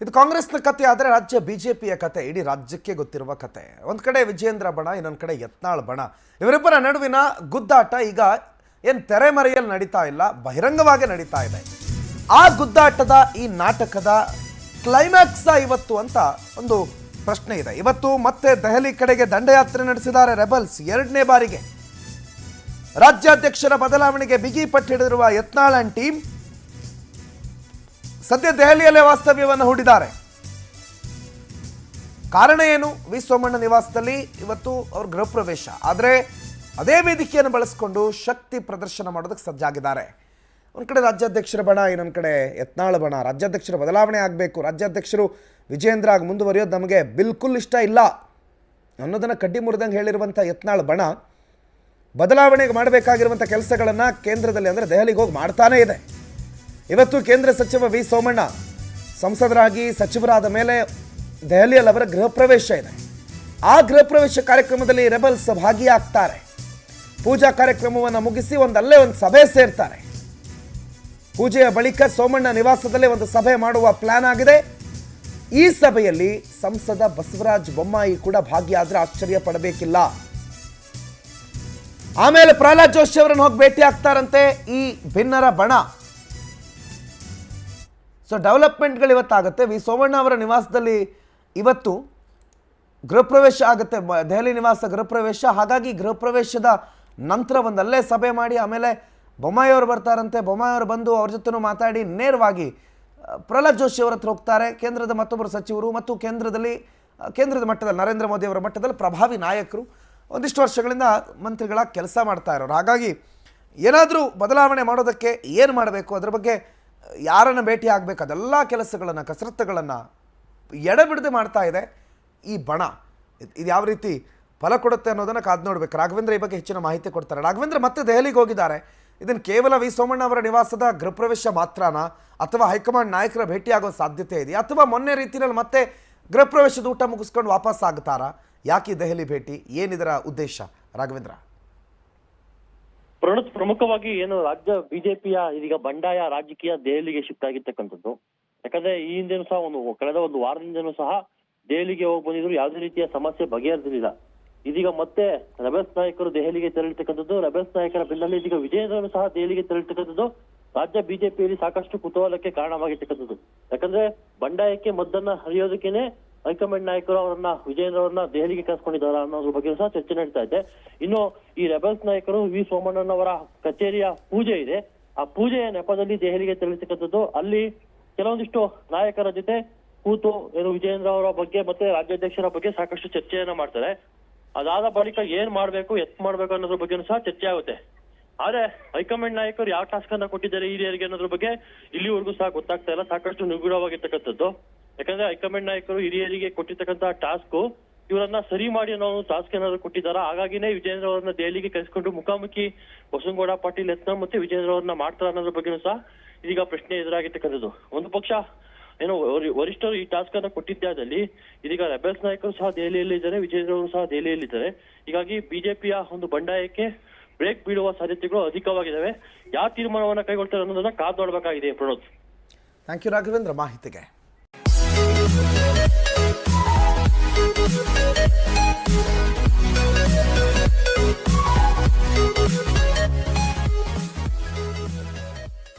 ಇದು ಕಾಂಗ್ರೆಸ್ನ ಕತೆ ಆದರೆ ರಾಜ್ಯ ಬಿಜೆಪಿಯ ಕತೆ ಇಡೀ ರಾಜ್ಯಕ್ಕೆ ಗೊತ್ತಿರುವ ಕತೆ. ಒಂದು ಕಡೆ ವಿಜೇಂದ್ರ ಬಣ, ಇನ್ನೊಂದು ಕಡೆ ಯತ್ನಾಳ್ ಬಣ. ಇವರಿಬ್ಬರ ನಡುವಿನ ಗುದ್ದಾಟ ಈಗ ಏನು ತೆರೆಮರೆಯಲ್ಲಿ ನಡೀತಾ ಇಲ್ಲ, ಬಹಿರಂಗವಾಗಿ ನಡೀತಾ ಇದೆ. ಆ ಗುದ್ದಾಟದ ಈ ನಾಟಕದ ಕ್ಲೈಮ್ಯಾಕ್ಸ್ ಇವತ್ತು ಅಂತ ಒಂದು ಪ್ರಶ್ನೆ ಇದೆ. ಇವತ್ತು ಮತ್ತೆ ದೆಹಲಿ ಕಡೆಗೆ ದಂಡಯಾತ್ರೆ ನಡೆಸಿದ್ದಾರೆ ರೆಬಲ್ಸ್. 2ನೇ ಬಾರಿಗೆ ರಾಜ್ಯಾಧ್ಯಕ್ಷರ ಬದಲಾವಣೆಗೆ ಬಿಗಿ ಪಟ್ಟು ಹಿಡಿದಿರುವ ಯತ್ನಾಳ್ ಅಂಡ್ ಟೀಮ್ ಸದ್ಯ ದೆಹಲಿಯಲ್ಲೇ ವಾಸ್ತವ್ಯವನ್ನು ಹೂಡಿದ್ದಾರೆ. ಕಾರಣ ಏನು? ವಿ ಸೋಮಣ್ಣ ನಿವಾಸದಲ್ಲಿ ಇವತ್ತು ಅವ್ರ ಗೃಹ ಪ್ರವೇಶ. ಆದರೆ ಅದೇ ವೇದಿಕೆಯನ್ನು ಬಳಸಿಕೊಂಡು ಶಕ್ತಿ ಪ್ರದರ್ಶನ ಮಾಡೋದಕ್ಕೆ ಸಜ್ಜಾಗಿದ್ದಾರೆ. ಒಂದು ಕಡೆ ರಾಜ್ಯಾಧ್ಯಕ್ಷರ ಬಣ, ಇನ್ನೊಂದು ಕಡೆ ಯತ್ನಾಳ್ ಬಣ. ರಾಜ್ಯಾಧ್ಯಕ್ಷರ ಬದಲಾವಣೆ ಆಗಬೇಕು, ರಾಜ್ಯಾಧ್ಯಕ್ಷರು ವಿಜೇಂದ್ರ ಆಗಿ ಮುಂದುವರಿಯೋದು ನಮಗೆ ಬಿಲ್ಕುಲ್ ಇಷ್ಟ ಇಲ್ಲ ಅನ್ನೋದನ್ನು ಕಡ್ಡಿ ಮುರಿದಂಗೆ ಹೇಳಿರುವಂಥ ಯತ್ನಾಳ್ ಬಣ ಬದಲಾವಣೆಗೆ ಮಾಡಬೇಕಾಗಿರುವಂಥ ಕೆಲಸಗಳನ್ನು ಕೇಂದ್ರದಲ್ಲಿ ಅಂದರೆ ದೆಹಲಿಗೆ ಹೋಗಿ ಮಾಡ್ತಾನೇ ಇದೆ. ಇವತ್ತು ಕೇಂದ್ರ ಸಚಿವ ವಿ ಸೋಮಣ್ಣ ಸಂಸದರಾಗಿ ಸಚಿವರಾದ ಮೇಲೆ ದೆಹಲಿಯಲ್ಲಿ ಅವರ ಗೃಹ ಪ್ರವೇಶ ಇದೆ. ಆ ಗೃಹ ಪ್ರವೇಶ ಕಾರ್ಯಕ್ರಮದಲ್ಲಿ ರೆಬಲ್ಸ್ ಭಾಗಿಯಾಗ್ತಾರೆ. ಪೂಜಾ ಕಾರ್ಯಕ್ರಮವನ್ನು ಮುಗಿಸಿ ಅಲ್ಲೇ ಒಂದು ಸಭೆ ಸೇರ್ತಾರೆ. ಪೂಜೆಯ ಬಳಿಕ ಸೋಮಣ್ಣ ನಿವಾಸದಲ್ಲೇ ಒಂದು ಸಭೆ ಮಾಡುವ ಪ್ಲಾನ್ ಆಗಿದೆ. ಈ ಸಭೆಯಲ್ಲಿ ಸಂಸದ ಬಸವರಾಜ ಬೊಮ್ಮಾಯಿ ಕೂಡ ಭಾಗಿಯಾದ್ರೆ ಆಶ್ಚರ್ಯ ಪಡಬೇಕಿಲ್ಲ. ಆಮೇಲೆ ಪ್ರಹ್ಲಾದ್ ಜೋಶಿ ಅವರನ್ನು ಹೋಗಿ ಭೇಟಿ ಆಗ್ತಾರಂತೆ ಈ ಭಿನ್ನರ ಬಣ. ಸೊ ಡೆವಲಪ್ಮೆಂಟ್ಗಳು ಇವತ್ತಾಗುತ್ತೆ. ವಿ ಸೋಮಣ್ಣ ಅವರ ನಿವಾಸದಲ್ಲಿ ಇವತ್ತು ಗೃಹ ಪ್ರವೇಶ ಆಗುತ್ತೆ, ದೆಹಲಿ ನಿವಾಸ ಗೃಹ ಪ್ರವೇಶ. ಹಾಗಾಗಿ ಗೃಹ ಪ್ರವೇಶದ ನಂತರ ಒಂದಲ್ಲೇ ಸಭೆ ಮಾಡಿ ಆಮೇಲೆ ಬೊಮ್ಮಾಯಿ ಅವರು ಬರ್ತಾರಂತೆ. ಬೊಮ್ಮಾಯಿ ಅವರು ಬಂದು ಅವ್ರ ಜೊತೆ ಮಾತಾಡಿ ನೇರವಾಗಿ ಪ್ರಹ್ಲಾದ್ ಜೋಶಿ ಅವರ ಹತ್ರ ಹೋಗ್ತಾರೆ. ಕೇಂದ್ರದ ಮತ್ತೊಬ್ಬರು ಸಚಿವರು ಮತ್ತು ಕೇಂದ್ರದ ಮಟ್ಟದಲ್ಲಿ ನರೇಂದ್ರ ಮೋದಿ ಅವರ ಮಟ್ಟದಲ್ಲಿ ಪ್ರಭಾವಿ ನಾಯಕರು ಒಂದಿಷ್ಟು ವರ್ಷಗಳಿಂದ ಮಂತ್ರಿಗಳಾಗಿ ಕೆಲಸ ಮಾಡ್ತಾ ಇರೋರು. ಹಾಗಾಗಿ ಏನಾದರೂ ಬದಲಾವಣೆ ಮಾಡೋದಕ್ಕೆ ಏನು ಮಾಡಬೇಕು, ಅದರ ಬಗ್ಗೆ ಯಾರನ್ನು ಭೇಟಿ ಆಗಬೇಕು, ಅದೆಲ್ಲ ಕೆಲಸಗಳನ್ನು ಕಸರತ್ತುಗಳನ್ನು ಎಡೆಬಿಡದೆ ಮಾಡ್ತಾ ಇದೆ ಈ ಬಣ. ಇದು ಯಾವ ರೀತಿ ಫಲ ಕೊಡುತ್ತೆ ಅನ್ನೋದನ್ನು ಕಾದು ನೋಡಬೇಕು. ರಾಘವೇಂದ್ರ ಈ ಬಗ್ಗೆ ಹೆಚ್ಚಿನ ಮಾಹಿತಿ ಕೊಡ್ತಾರೆ. ರಾಘವೇಂದ್ರ ಮತ್ತೆ ದೆಹಲಿಗೆ ಹೋಗಿದ್ದಾರೆ. ಇದನ್ನು ಕೇವಲ ವಿ ಸೋಮಣ್ಣ ಅವರ ನಿವಾಸದ ಗೃಹ ಪ್ರವೇಶ ಮಾತ್ರನಾ, ಅಥವಾ ಹೈಕಮಾಂಡ್ ನಾಯಕರ ಭೇಟಿಯಾಗೋ ಸಾಧ್ಯತೆ ಇದೆಯಾ, ಅಥವಾ ಮೊನ್ನೆ ರೀತಿಯಲ್ಲಿ ಮತ್ತೆ ಗೃಹ ಪ್ರವೇಶದ ಊಟ ಮುಗಿಸ್ಕೊಂಡು ವಾಪಸ್ ಆಗ್ತಾರಾ? ಯಾಕೆ ದೆಹಲಿ ಭೇಟಿ, ಏನಿದರ ಉದ್ದೇಶ ರಾಘವೇಂದ್ರ? ಪ್ರಮುಖವಾಗಿ ಏನು ರಾಜ್ಯ ಬಿಜೆಪಿಯ ಇದೀಗ ಬಂಡಾಯ ರಾಜಕೀಯ ದೆಹಲಿಗೆ ಶಿಫ್ಟ್ ಆಗಿರ್ತಕ್ಕಂಥದ್ದು. ಯಾಕಂದ್ರೆ ಈ ಹಿಂದೆನೂ ಸಹ ಕಳೆದ ಒಂದು ವಾರದಿಂದನೂ ಸಹ ದೆಹಲಿಗೆ ಹೋಗಿ ಬಂದಿದ್ರು, ಯಾವುದೇ ರೀತಿಯ ಸಮಸ್ಯೆ ಬಗೆಹರಿದಿರಲಿಲ್ಲ. ಇದೀಗ ಮತ್ತೆ ರೆಬೆಲ್ಸ್ ನಾಯಕರು ದೆಹಲಿಗೆ ತೆರಳಿರ್ತಕ್ಕಂಥದ್ದು. ರೆಬೆಲ್ಸ್ ನಾಯಕರ ಬೆನ್ನಲ್ಲೇ ಇದೀಗ ವಿಜೇಂದ್ರನು ಸಹ ದೆಹಲಿಗೆ ತೆರಳಿರ್ತಕ್ಕಂಥದ್ದು ರಾಜ್ಯ ಬಿಜೆಪಿಯಲ್ಲಿ ಸಾಕಷ್ಟು ಕುತೂಹಲಕ್ಕೆ ಕಾರಣವಾಗಿರ್ತಕ್ಕಂಥದ್ದು. ಯಾಕಂದ್ರೆ ಬಂಡಾಯಕ್ಕೆ ಮದ್ದನ್ನ ಹರಿಯೋದಕ್ಕೇನೆ ಹೈಕಮಾಂಡ್ ನಾಯಕರು ವಿಜೇಂದ್ರ ಅವರನ್ನ ದೆಹಲಿಗೆ ಕರೆಸ್ಕೊಂಡಿದ್ದಾರೆ ಅನ್ನೋದ್ರ ಬಗ್ಗೆ ಸಹ ಚರ್ಚೆ ನಡೀತಾ ಇದೆ. ಇನ್ನು ಈ ರೆಬೆಲ್ಸ್ ನಾಯಕರು ವಿ ಸೋಮಣ್ಣನವರ ಕಚೇರಿಯ ಪೂಜೆ ಇದೆ, ಆ ಪೂಜೆಯ ನೆಪದಲ್ಲಿ ದೆಹಲಿಗೆ ತೆರಳಿರ್ತಕ್ಕಂಥದ್ದು. ಅಲ್ಲಿ ಕೆಲವೊಂದಿಷ್ಟು ನಾಯಕರ ಜೊತೆ ಕೂತು ಏನು ವಿಜೇಂದ್ರ ಅವರ ಬಗ್ಗೆ ಮತ್ತೆ ರಾಜ್ಯಾಧ್ಯಕ್ಷರ ಬಗ್ಗೆ ಸಾಕಷ್ಟು ಚರ್ಚೆಯನ್ನ ಮಾಡ್ತಾರೆ. ಅದಾದ ಬಳಿಕ ಏನ್ ಮಾಡ್ಬೇಕು, ಮಾಡ್ಬೇಕು ಅನ್ನೋದ್ರ ಬಗ್ಗೆನೂ ಸಹ ಚರ್ಚೆ ಆಗುತ್ತೆ. ಆದ್ರೆ ಹೈಕಮಾಂಡ್ ನಾಯಕರು ಯಾವ ಟಾಸ್ಕ್ ಅನ್ನ ಕೊಟ್ಟಿದ್ದಾರೆ ಹಿರಿಯರಿಗೆ ಅನ್ನೋದ್ರ ಬಗ್ಗೆ ಇಲ್ಲಿವರೆಗೂ ಸಹ ಗೊತ್ತಾಗ್ತಾ ಇಲ್ಲ. ಸಾಕಷ್ಟು ನಿಗೂಢವಾಗಿರ್ತಕ್ಕಂಥದ್ದು. ಯಾಕಂದ್ರೆ ಹೈಕಮಾಂಡ್ ನಾಯಕರು ಹಿರಿಯರಿಗೆ ಕೊಟ್ಟಿರ್ತಕ್ಕಂಥ ಟಾಸ್ಕ್ ಇವರನ್ನ ಸರಿ ಮಾಡಿ ಅನ್ನೋ ಟಾಸ್ಕ್ ಏನಾದ್ರು ಕೊಟ್ಟಿದ್ದಾರಾ, ಹಾಗಾಗಿನೇ ವಿಜೇಂದ್ರ ಅವರನ್ನ ದೆಹಲಿಗೆ ಕರೆಸ್ಕೊಂಡು ಮುಖಾಮುಖಿ ಬಸವನಗೌಡ ಪಾಟೀಲ್ ಯತ್ನಾಳ್ ಮತ್ತೆ ವಿಜೇಂದ್ರ ಅವರನ್ನ ಮಾಡ್ತಾರ ಅನ್ನೋದ್ರ ಬಗ್ಗೆನೂ ಸಹ ಇದೀಗ ಪ್ರಶ್ನೆ ಎದುರಾಗಿರ್ತಕ್ಕಂಥದ್ದು. ಒಂದು ಪಕ್ಷ ಏನೋ ವರಿಷ್ಠರು ಈ ಟಾಸ್ಕ್ ಅನ್ನ ಕೊಟ್ಟಿದ್ದಾದಲ್ಲಿ ಇದೀಗ ರೆಬೆಲ್ಸ್ ನಾಯಕರು ಸಹ ದೆಹಲಿಯಲ್ಲಿ ಇದ್ದಾರೆ, ವಿಜೇಂದ್ರ ಅವರು ಸಹ ದೆಹಲಿಯಲ್ಲಿದ್ದಾರೆ. ಹೀಗಾಗಿ ಬಿಜೆಪಿಯ ಒಂದು ಬಂಡಾಯಕ್ಕೆ ಬ್ರೇಕ್ ಬೀಳುವ ಸಾಧ್ಯತೆಗಳು ಅಧಿಕವಾಗಿದ್ದಾವೆ. ಯಾವ ತೀರ್ಮಾನವನ್ನ ಕೈಗೊಳ್ತಾರೆ ಅನ್ನೋದನ್ನ ಕಾದು ನೋಡಬೇಕಾಗಿದೆ. ಪ್ರಣೋದ್, ಥ್ಯಾಂಕ್ ಯು ರಾಘವೇಂದ್ರ ಮಾಹಿತಿಗೆ.